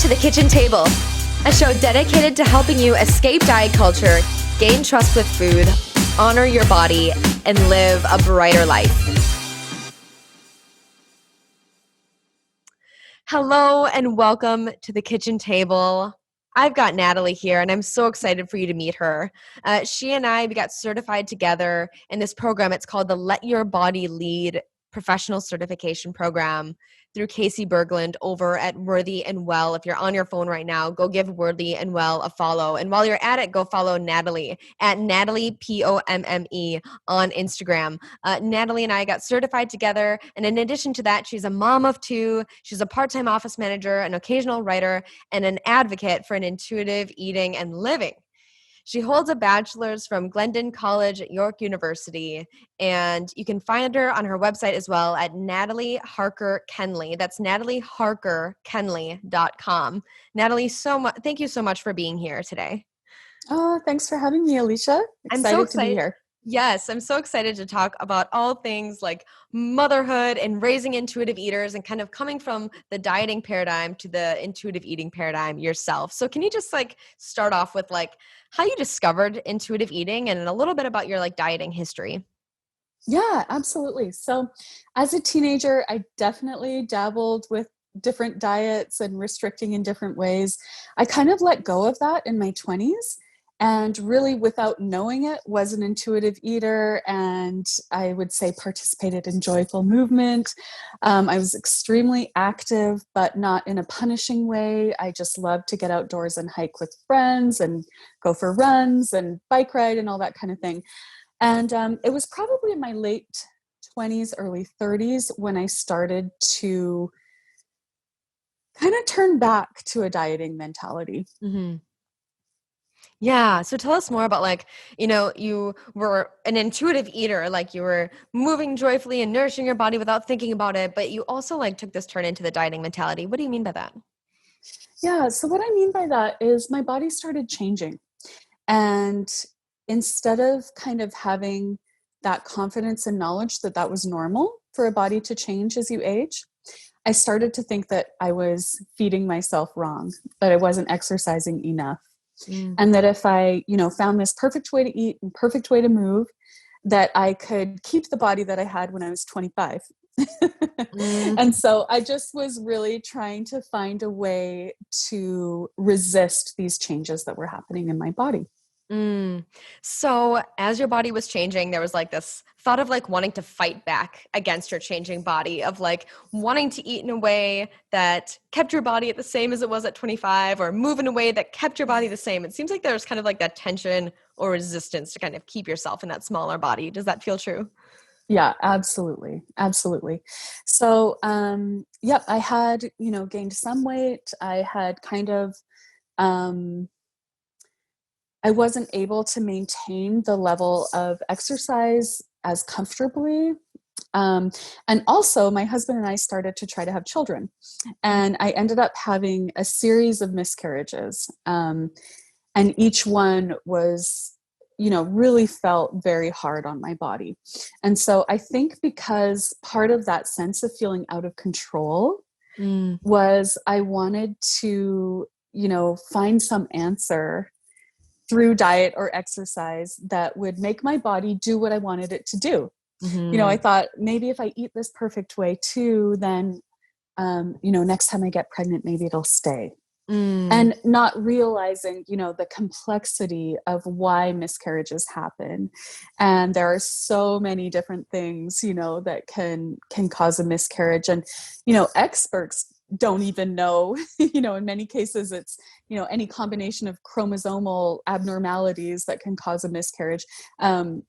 to The Kitchen Table, a show dedicated to helping you escape diet culture, gain trust with food, honor your body, and live a brighter life. Hello and welcome to The Kitchen Table. I've got Natalie here, and I'm so excited for you to meet her. She and we got certified together in this program. It's called the Let Your Body Lead Professional Certification Program through Casey Berglund over at Worthy and Well. If you're on your phone right now, go give Worthy and Well a follow. And while you're at it, go follow Natalie at Natalie, Pomme, on Instagram. Natalie and I got certified together. And in addition to that, she's a mom of two. She's a part-time office manager, an occasional writer, and an advocate for an intuitive eating and living. She holds a bachelor's from Glendon College at York University, and you can find her on her website as well at Natalie Harker Kenley. That's NatalieHarkerKenley.com. Natalie, thank you so much for being here today. Oh, thanks for having me, Alicia. I'm so to be here. Yes, I'm so excited to talk about all things like motherhood and raising intuitive eaters and kind of coming from the dieting paradigm to the intuitive eating paradigm yourself. So can you just start off with how you discovered intuitive eating and a little bit about your dieting history? Yeah, absolutely. So as a teenager, I definitely dabbled with different diets and restricting in different ways. I kind of let go of that in my 20s. And really, without knowing it, was an intuitive eater, and I would say participated in joyful movement. I was extremely active, but not in a punishing way. I just loved to get outdoors and hike with friends and go for runs and bike ride and all that kind of thing. And it was probably in my late 20s, early 30s when I started to kind of turn back to a dieting mentality. Mm-hmm. Yeah. So tell us more about you were an intuitive eater, you were moving joyfully and nourishing your body without thinking about it, but you also took this turn into the dieting mentality. What do you mean by that? Yeah. So what I mean by that is my body started changing. And instead of kind of having that confidence and knowledge that that was normal for a body to change as you age, I started to think that I was feeding myself wrong, that I wasn't exercising enough. And that if I, found this perfect way to eat and perfect way to move, that I could keep the body that I had when I was 25. And so I just was really trying to find a way to resist these changes that were happening in my body. So as your body was changing, there was this thought of wanting to fight back against your changing body, of wanting to eat in a way that kept your body at the same as it was at 25, or move in a way that kept your body the same. It seems like there's kind of that tension or resistance to kind of keep yourself in that smaller body. Does that feel true? Yeah, absolutely. Absolutely. So, I had, gained some weight. I had kind of, I wasn't able to maintain the level of exercise as comfortably. And also, my husband and I started to try to have children. And I ended up having a series of miscarriages. And each one was, really felt very hard on my body. And so I think because part of that sense of feeling out of control was I wanted to, find some answer through diet or exercise that would make my body do what I wanted it to do. I thought maybe if I eat this perfect way too, then, next time I get pregnant, maybe it'll stay. And not realizing, the complexity of why miscarriages happen. And there are so many different things, that can cause a miscarriage. And, experts don't even know, in many cases it's, any combination of chromosomal abnormalities that can cause a miscarriage. And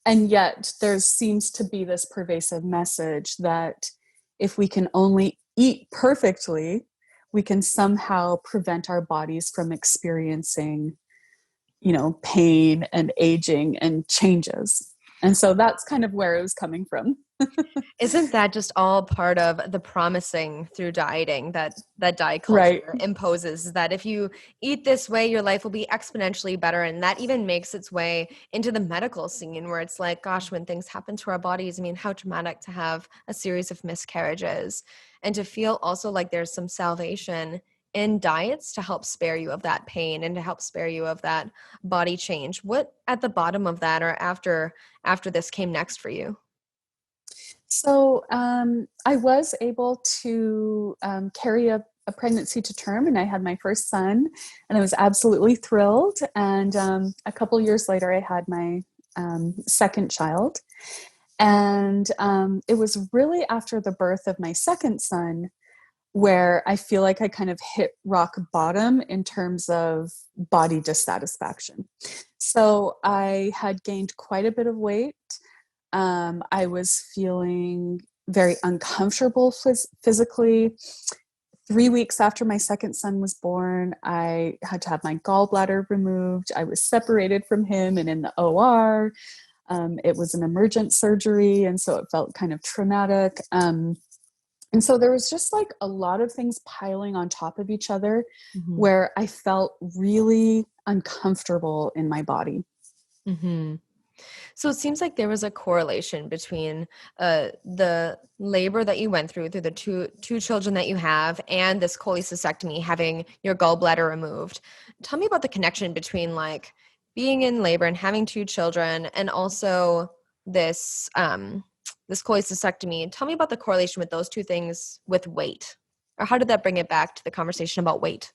yet there seems to be this pervasive message that if we can only eat perfectly, we can somehow prevent our bodies from experiencing, pain and aging and changes. And so that's kind of where it was coming from. Isn't that just all part of the promising through dieting that diet culture imposes, that if you eat this way, your life will be exponentially better? And that even makes its way into the medical scene, where it's gosh, when things happen to our bodies, I mean, how traumatic to have a series of miscarriages, and to feel also like there's some salvation in diets to help spare you of that pain and to help spare you of that body change. What at the bottom of that or after this came next for you? So I was able to carry a pregnancy to term, and I had my first son, and I was absolutely thrilled. And a couple years later, I had my second child. And it was really after the birth of my second son where I feel like I kind of hit rock bottom in terms of body dissatisfaction. So I had gained quite a bit of weight. I was feeling very uncomfortable physically. 3 weeks after my second son was born, I had to have my gallbladder removed. I was separated from him and in the OR. It was an emergent surgery, and so it felt kind of traumatic. And so there was just like a lot of things piling on top of each other Mm-hmm. where I felt really uncomfortable in my body. Mm-hmm. So it seems like there was a correlation between the labor that you went through the two children that you have and this cholecystectomy, having your gallbladder removed. Tell me about the connection between like being in labor and having two children and also this cholecystectomy. Tell me about the correlation with those two things with weight. Or how did that bring it back to the conversation about weight?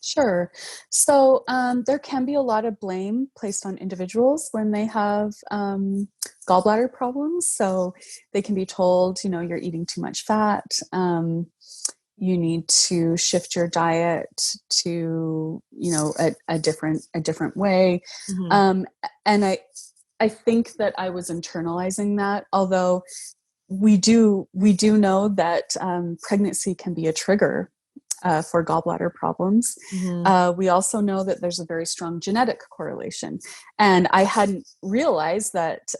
Sure. So there can be a lot of blame placed on individuals when they have gallbladder problems. So they can be told, you're eating too much fat. You need to shift your diet to, a different way. Mm-hmm. Um, and I think that I was internalizing that, although we do know that pregnancy can be a trigger for gallbladder problems. Mm-hmm. We also know that there's a very strong genetic correlation. And I hadn't realized that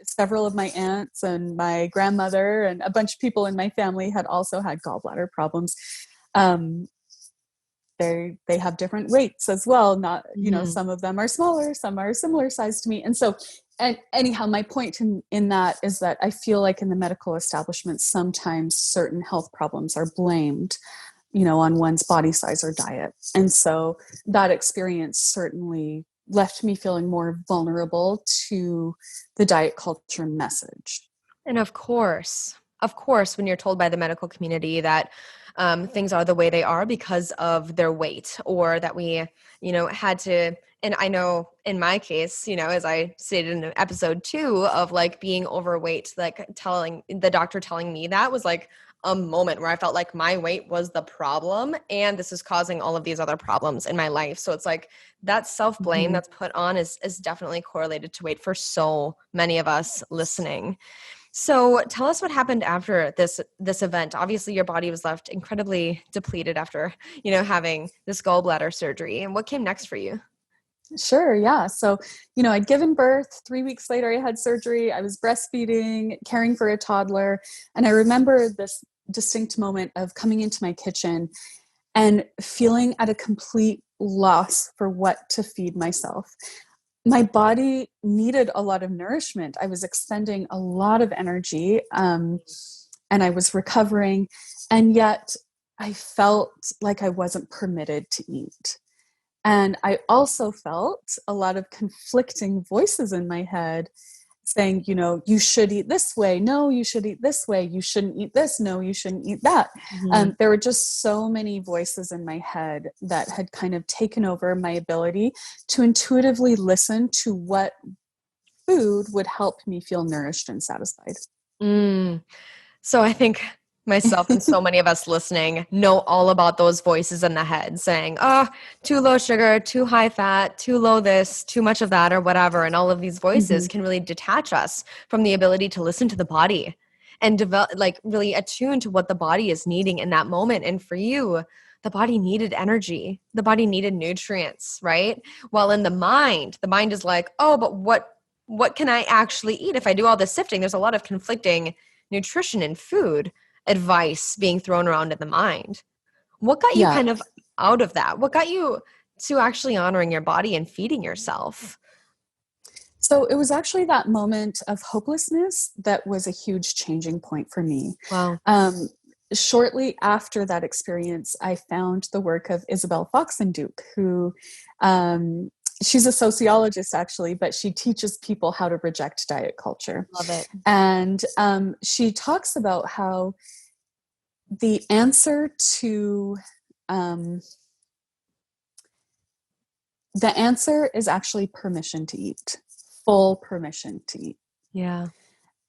several of my aunts and my grandmother and a bunch of people in my family had also had gallbladder problems. Um, they have different weights as well. Not, Mm-hmm. some of them are smaller, some are similar size to me. And so, and anyhow, my point in that is that I feel like in the medical establishment, sometimes certain health problems are blamed, on one's body size or diet. And so that experience certainly left me feeling more vulnerable to the diet culture message. And of course, when you're told by the medical community that things are the way they are because of their weight, or that we, had to, and I know in my case, as I stated in episode 2 of like being overweight, like telling the doctor telling me that was like a moment where I felt like my weight was the problem and this is causing all of these other problems in my life. So it's like that self-blame Mm-hmm. that's put on is definitely correlated to weight for so many of us listening. So tell us what happened after this event. Obviously, your body was left incredibly depleted after, having this gallbladder surgery. And what came next for you? Sure. Yeah. So, I'd given birth. 3 weeks later, I had surgery. I was breastfeeding, caring for a toddler. And I remember this distinct moment of coming into my kitchen and feeling at a complete loss for what to feed myself. My body needed a lot of nourishment. I was expending a lot of energy, and I was recovering. And yet I felt like I wasn't permitted to eat. And I also felt a lot of conflicting voices in my head saying, you should eat this way. No, you should eat this way. You shouldn't eat this. No, you shouldn't eat that. Mm-hmm. There were just so many voices in my head that had kind of taken over my ability to intuitively listen to what food would help me feel nourished and satisfied. Mm. So I think myself and so many of us listening know all about those voices in the head saying, oh, too low sugar, too high fat, too low this, too much of that, or whatever. And all of these voices Mhm. can really detach us from the ability to listen to the body and develop, like really attune to what the body is needing in that moment. And for you, the body needed energy. The body needed nutrients, right? While in the mind is like, oh, but what can I actually eat if I do all this sifting? There's a lot of conflicting nutrition and food advice being thrown around in the mind. What got you Yeah. kind of out of that? What got you to actually honoring your body and feeding yourself? So it was actually that moment of hopelessness that was a huge changing point for me. Wow. Um, shortly after that experience, I found the work of Isabel Foxenduke, who she's a sociologist actually, but she teaches people how to reject diet culture. Love it. And she talks about how the answer to the answer is actually permission to eat, full permission to eat. Yeah.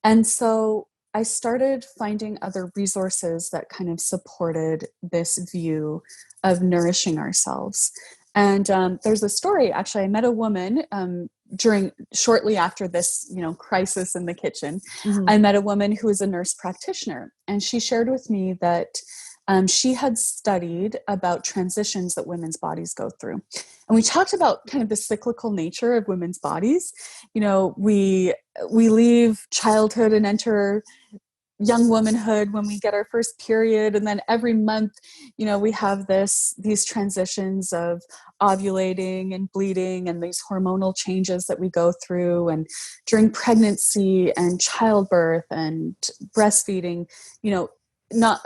And so I started finding other resources that kind of supported this view of nourishing ourselves. And there's a story, actually, I met a woman shortly after this, crisis in the kitchen. Mm-hmm. I met a woman who was a nurse practitioner, and she shared with me that she had studied about transitions that women's bodies go through. And we talked about kind of the cyclical nature of women's bodies. We leave childhood and enter young womanhood when we get our first period, and then every month we have these transitions of ovulating and bleeding and these hormonal changes that we go through, and during pregnancy and childbirth and breastfeeding, not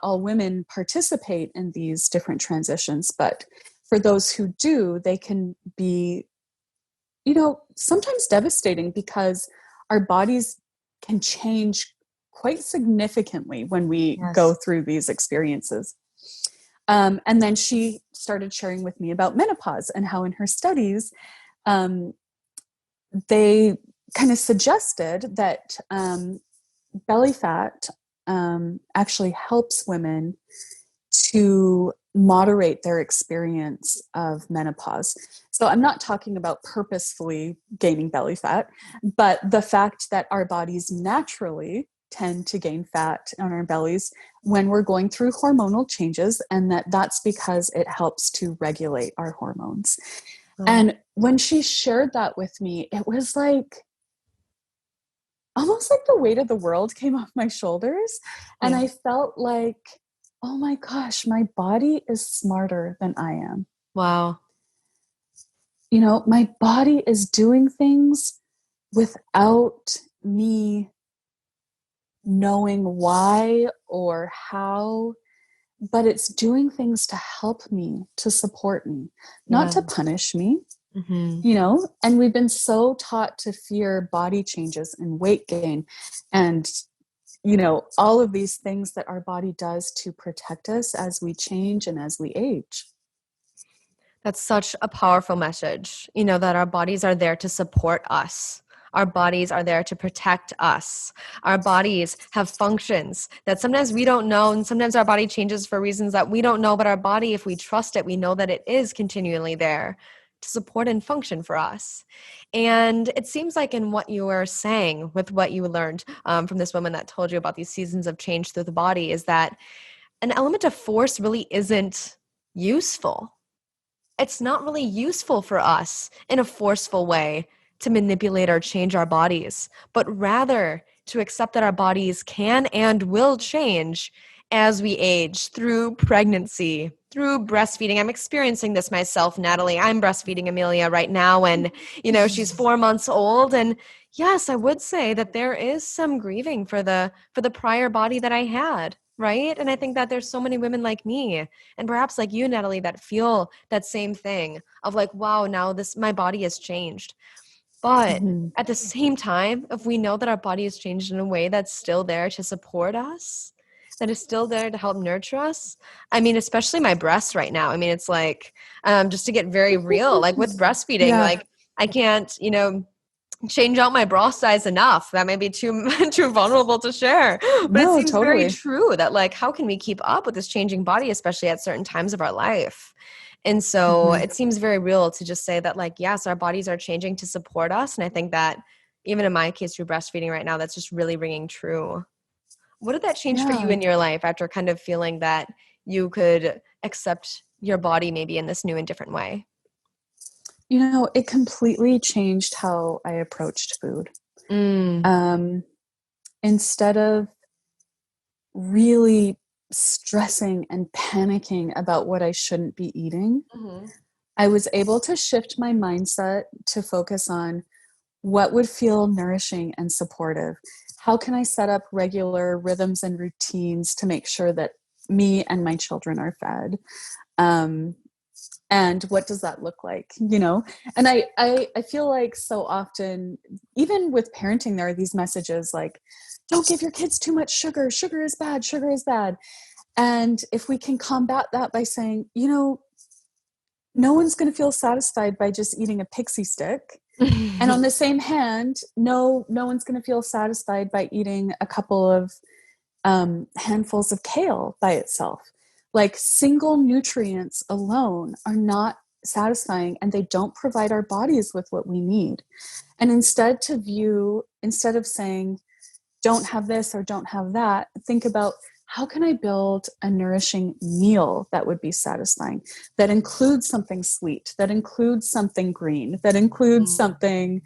all women participate in these different transitions, but for those who do, they can be sometimes devastating, because our bodies can change quite significantly when we go through these experiences. And then she started sharing with me about menopause and how in her studies, they kind of suggested that belly fat actually helps women to moderate their experience of menopause. So I'm not talking about purposefully gaining belly fat, but the fact that our bodies naturally tend to gain fat on our bellies when we're going through hormonal changes, and that's because it helps to regulate our hormones. Oh. And when she shared that with me, it was like almost like the weight of the world came off my shoulders. Yeah. And I felt like, oh my gosh, my body is smarter than I am. Wow. My body is doing things without me knowing why or how, but it's doing things to help me, to support me, not to punish me. Mm-hmm. And we've been so taught to fear body changes and weight gain and all of these things that our body does to protect us as we change and as we age. That's such a powerful message, that our bodies are there to support us. Our bodies are there to protect us. Our bodies have functions that sometimes we don't know, and sometimes our body changes for reasons that we don't know, but our body, if we trust it, we know that it is continually there to support and function for us. And it seems like in what you were saying with what you learned from this woman that told you about these seasons of change through the body is that an element of force really isn't useful. It's not really useful for us in a forceful way to manipulate or change our bodies, but rather to accept that our bodies can and will change as we age through pregnancy, through breastfeeding. I'm experiencing this myself, Natalie. I'm breastfeeding Amelia right now, and she's 4 months old. And yes, I would say that there is some grieving for the prior body that I had. Right. And I think that there's so many women like me and perhaps like you, Natalie, that feel that same thing of like, wow, now my body has changed. But at the same time, if we know that our body has changed in a way that's still there to support us, that is still there to help nurture us. I mean, especially my breasts right now. I mean, it's like, just to get very real, like with breastfeeding, like I can't, change out my bra size enough. That may be too vulnerable to share, but it seems very true that like, how can we keep up with this changing body, especially at certain times of our life? And so it seems very real to just say that like, yes, our bodies are changing to support us. And I think that even in my case through breastfeeding right now, that's just really ringing true. What did that change for you in your life after kind of feeling that you could accept your body maybe in this new and different way? It completely changed how I approached food. Instead of really stressing and panicking about what I shouldn't be eating, I was able to shift my mindset to focus on what would feel nourishing and supportive. how can I set up regular rhythms and routines to make sure that me and my children are fed? And what does that look like, and I feel like so often, even with parenting, there are these messages like, don't give your kids too much sugar. Sugar is bad. Sugar is bad. And if we can combat that by saying, no one's going to feel satisfied by just eating a pixie stick. And on the same hand, no one's going to feel satisfied by eating a couple of handfuls of kale by itself. Like, single nutrients alone are not satisfying, and they don't provide our bodies with what we need. And instead of saying, don't have this or don't have that, think about, how can I build a nourishing meal that would be satisfying, that includes something sweet, that includes something green, that includes something,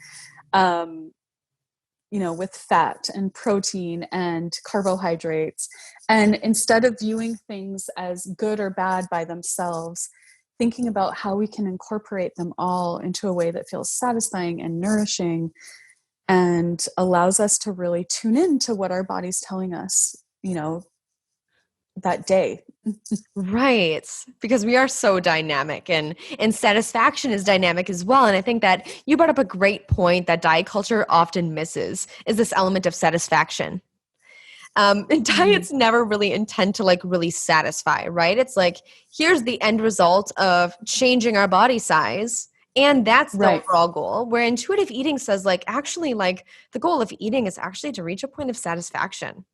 with fat and protein and carbohydrates. And instead of viewing things as good or bad by themselves, thinking about how we can incorporate them all into a way that feels satisfying and nourishing and allows us to really tune in to what our body's telling us, that day. Right. Because we are so dynamic, and satisfaction is dynamic as well. And I think that you brought up a great point that diet culture often misses, is this element of satisfaction. And diets never really intend to really satisfy, right? It's like, here's the end result of changing our body size, and that's the Right. overall goal. Where intuitive eating says actually, the goal of eating is actually to reach a point of satisfaction.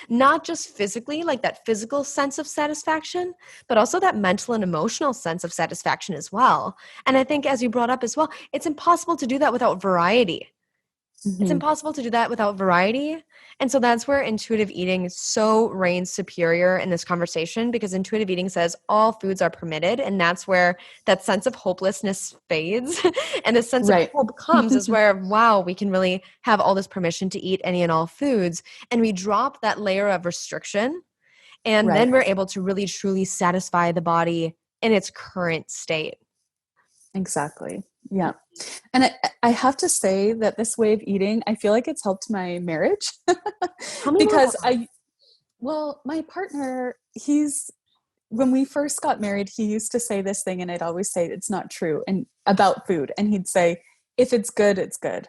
Not just physically, like that physical sense of satisfaction, but also that mental and emotional sense of satisfaction as well. And I think, as you brought up as well, it's impossible to do that without variety. It's Mm-hmm. impossible to do that without variety. And so that's where intuitive eating so reigns superior in this conversation, because intuitive eating says all foods are permitted. And that's where that sense of hopelessness fades and the sense of Right. hope comes, is where, wow, we can really have all this permission to eat any and all foods. And we drop that layer of restriction. And Right. then we're able to really truly satisfy the body in its current state. Exactly. Yeah. And I have to say that this way of eating, I feel like it's helped my marriage Tell me more about because that. my partner, when we first got married, he used to say this thing, and I'd always say it's not true, and about food. And he'd say, if it's good, it's good.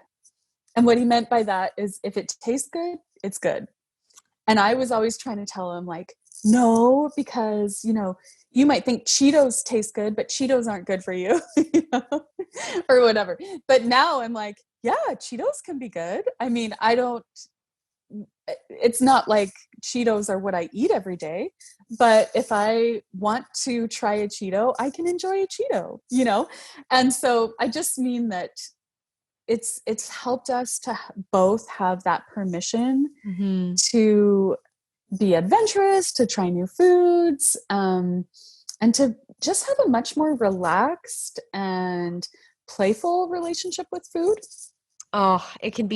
And what he meant by that is, if it tastes good, it's good. And I was always trying to tell him, like, no, because, you might think Cheetos taste good, but Cheetos aren't good for you, or whatever. But now I'm like, yeah, Cheetos can be good. I mean, it's not like Cheetos are what I eat every day, but if I want to try a Cheeto, I can enjoy a Cheeto. And so I just mean that it's helped us to both have that permission Mm-hmm. to be adventurous, to try new foods, and to just have a much more relaxed and playful relationship with food. Oh, it can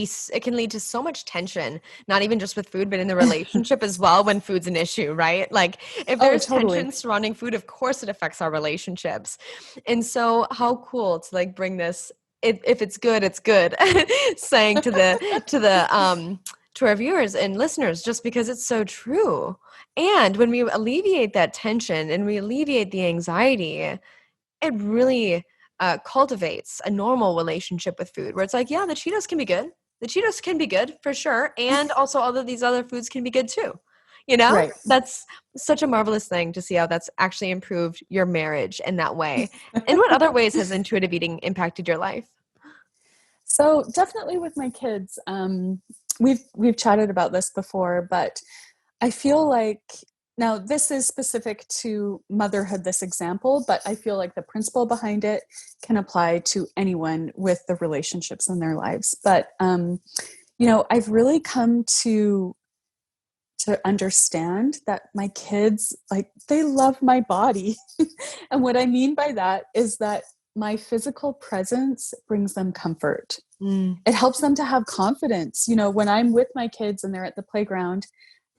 lead to so much tension, not even just with food, but in the relationship as well, when food's an issue, right? Like, if Oh, there's totally. tension surrounding food, of course it affects our relationships. And so how cool to bring this, if it's good, it's good, saying to our viewers and listeners, just because it's so true. And when we alleviate that tension and we alleviate the anxiety, it really cultivates a normal relationship with food, where it's like, yeah, the Cheetos can be good. The Cheetos can be good for sure. And also all of these other foods can be good too. Right. That's such a marvelous thing to see how that's actually improved your marriage in that way. In what other ways has intuitive eating impacted your life? So definitely with my kids, we've chatted about this before, but I feel like, now this is specific to motherhood, this example, but I feel like the principle behind it can apply to anyone with the relationships in their lives. But I've really come to understand that my kids, like, they love my body. And what I mean by that is that my physical presence brings them comfort. Mm. It helps them to have confidence. When I'm with my kids and they're at the playground,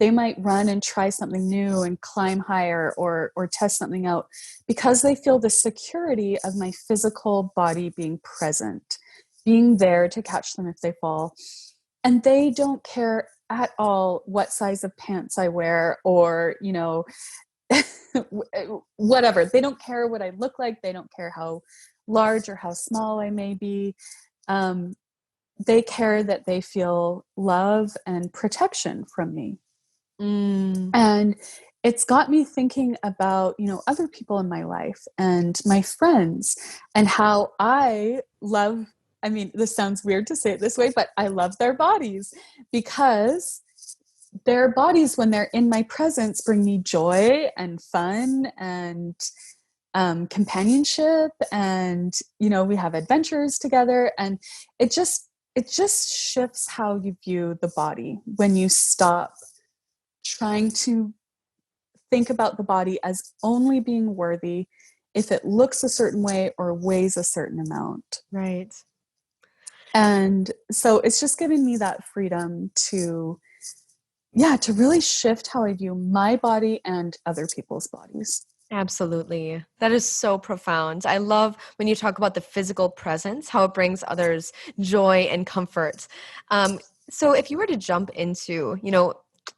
they might run and try something new and climb higher or test something out, because they feel the security of my physical body being present, being there to catch them if they fall. And they don't care at all what size of pants I wear, or, whatever. They don't care what I look like. They don't care how large or how small I may be. Um, they care that they feel love and protection from me. Mm, And it's got me thinking about, other people in my life and my friends, and how I mean, this sounds weird to say it this way, but I love their bodies, because their bodies, when they're in my presence, bring me joy and fun and companionship. And, we have adventures together. And it just shifts how you view the body when you stop trying to think about the body as only being worthy if it looks a certain way or weighs a certain amount. right. And so it's just given me that freedom to, yeah, to really shift how I view my body and other people's bodies. Absolutely. That is so profound. I love when you talk about the physical presence, how it brings others joy and comfort. Um, so if you were to jump into,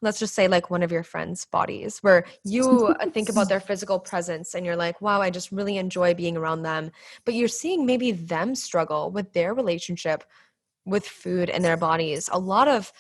let's just say like one of your friends' bodies where you think about their physical presence and you're like, wow, I just really enjoy being around them. But you're seeing maybe them struggle with their relationship with food and their bodies. A lot of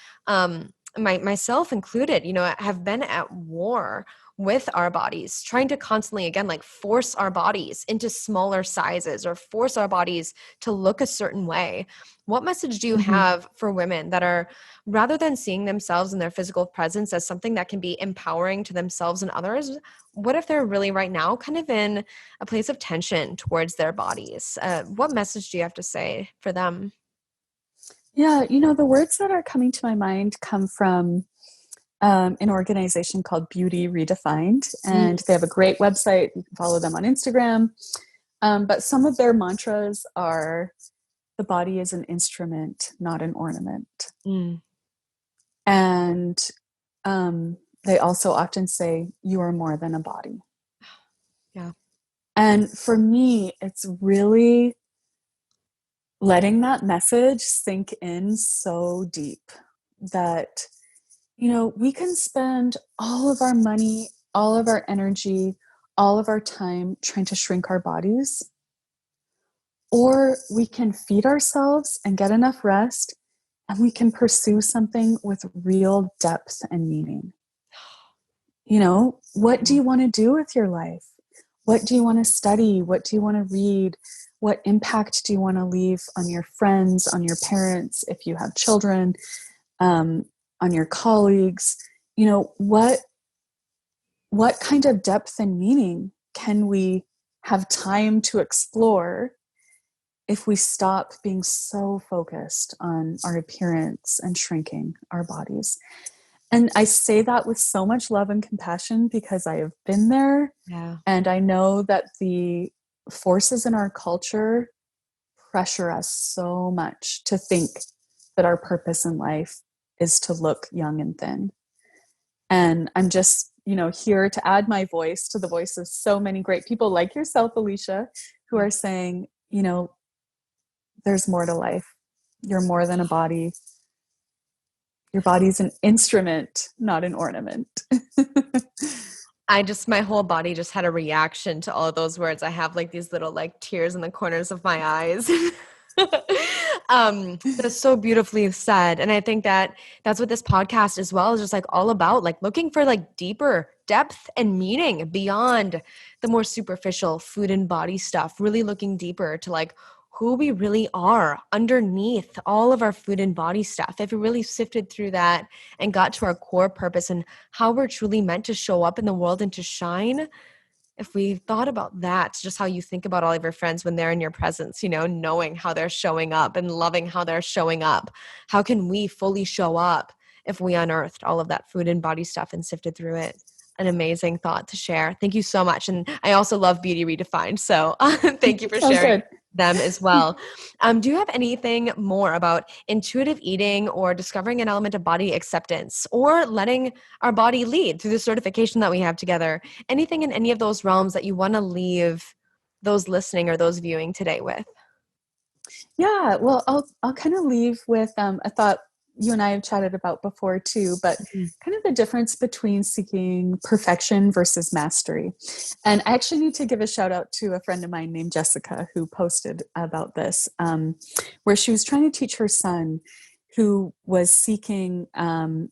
myself included, have been at war with our bodies, trying to constantly, again, like force our bodies into smaller sizes or force our bodies to look a certain way. What message do you Mm-hmm. have for women that are, rather than seeing themselves and their physical presence as something that can be empowering to themselves and others, what if they're really right now kind of in a place of tension towards their bodies? What message do you have to say for them? Yeah, the words that are coming to my mind come from an organization called Beauty Redefined, and they have a great website. You can follow them on Instagram. But some of their mantras are, the body is an instrument, not an ornament. Mm. And they also often say, you are more than a body. Yeah. And for me, it's really letting that message sink in so deep that, we can spend all of our money, all of our energy, all of our time trying to shrink our bodies, or we can feed ourselves and get enough rest, and we can pursue something with real depth and meaning. What do you want to do with your life? What do you want to study? What do you want to read? What impact do you want to leave on your friends, on your parents, if you have children, on your colleagues? What kind of depth and meaning can we have time to explore if we stop being so focused on our appearance and shrinking our bodies? And I say that with so much love and compassion, because I have been there. Yeah. And I know that the forces in our culture pressure us so much to think that our purpose in life is to look young and thin. And I'm just, here to add my voice to the voice of so many great people like yourself, Alicia, who are saying, there's more to life. You're more than a body. Your body's an instrument, not an ornament. My whole body just had a reaction to all of those words. I have like these little like tears in the corners of my eyes. That's so beautifully said. And I think that that's what this podcast as well is just like all about, like looking for like deeper depth and meaning beyond the more superficial food and body stuff, really looking deeper to like who we really are underneath all of our food and body stuff. If we really sifted through that and got to our core purpose and how we're truly meant to show up in the world and to shine, if we thought about that, just how you think about all of your friends when they're in your presence, knowing how they're showing up and loving how they're showing up, how can we fully show up if we unearthed all of that food and body stuff and sifted through it? An amazing thought to share. Thank you so much. And I also love Beauty Redefined. So thank you for Oh, sharing good. them as well. Do you have anything more about intuitive eating or discovering an element of body acceptance or letting our body lead through the certification that we have together? Anything in any of those realms that you want to leave those listening or those viewing today with? Yeah, well, I'll kind of leave with a thought you and I have chatted about before too, but Mhm. kind of the difference between seeking perfection versus mastery. And I actually need to give a shout out to a friend of mine named Jessica who posted about this, where she was trying to teach her son who was seeking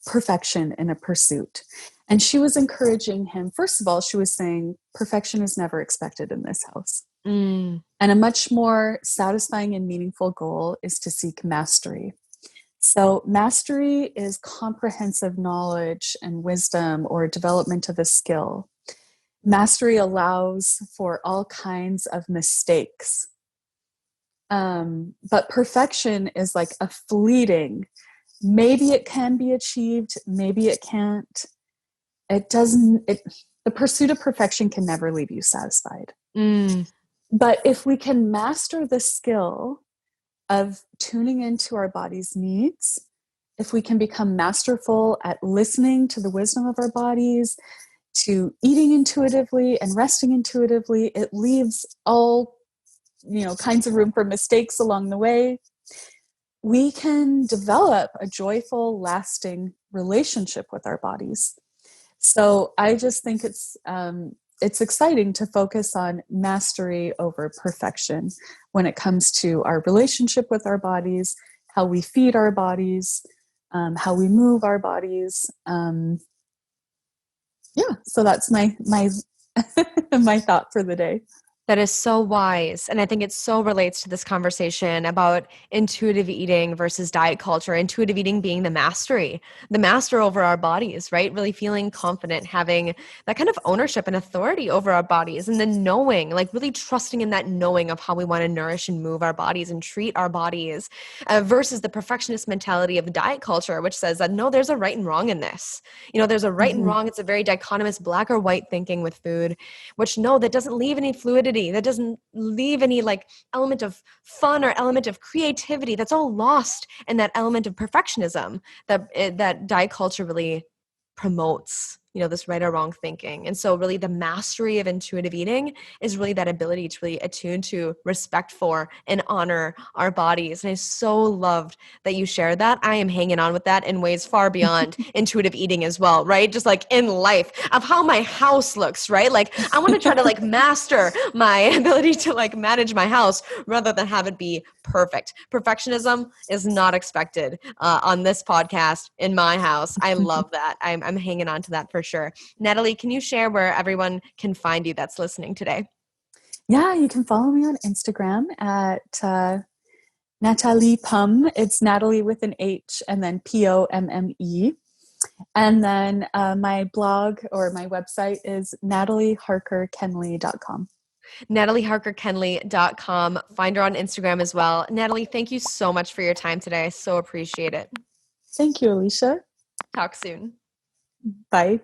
perfection in a pursuit. And she was encouraging him. First of all, she was saying, perfection is never expected in this house. Mm. And a much more satisfying and meaningful goal is to seek mastery. So, mastery is comprehensive knowledge and wisdom or development of a skill. Mastery allows for all kinds of mistakes. But perfection is like a fleeting, maybe it can be achieved, maybe it can't. It doesn't, the pursuit of perfection can never leave you satisfied. Mm. But if we can master the skill of tuning into our body's needs, if we can become masterful at listening to the wisdom of our bodies, to eating intuitively and resting intuitively, it leaves all kinds of room for mistakes along the way. We can develop a joyful, lasting relationship with our bodies. So I just think it's exciting to focus on mastery over perfection when it comes to our relationship with our bodies, how we feed our bodies, how we move our bodies. So that's my my thought for the day. That is so wise. And I think it so relates to this conversation about intuitive eating versus diet culture. Intuitive eating being the master over our bodies, right? Really feeling confident, having that kind of ownership and authority over our bodies, and then knowing, like really trusting in that knowing of how we want to nourish and move our bodies and treat our bodies, versus the perfectionist mentality of the diet culture, which says that no, there's a right and wrong in this. There's a right and Mm-hmm. wrong. It's a very dichotomous black or white thinking with food, which no, that doesn't leave any fluidity. That doesn't leave any like element of fun or element of creativity. That's all lost in that element of perfectionism that diet culture really promotes, this right or wrong thinking. And so really the mastery of intuitive eating is really that ability to really attune to, respect for, and honor our bodies. And I so loved that you shared that. I am hanging on with that in ways far beyond intuitive eating as well, right? Just like in life of how my house looks, right? Like I want to try to like master my ability to like manage my house rather than have it be perfect. Perfectionism is not expected on this podcast in my house. I love that. I'm hanging on to that for sure. Natalie, can you share where everyone can find you that's listening today? Yeah, you can follow me on Instagram at Natalie Pum. It's Natalie with an H and then Pomme. And then my blog or my website is natalieharkerkenley.com. NatalieHarkerKenley.com. Find her on Instagram as well. Natalie, thank you so much for your time today. I so appreciate it. Thank you, Alicia. Talk soon. Bye.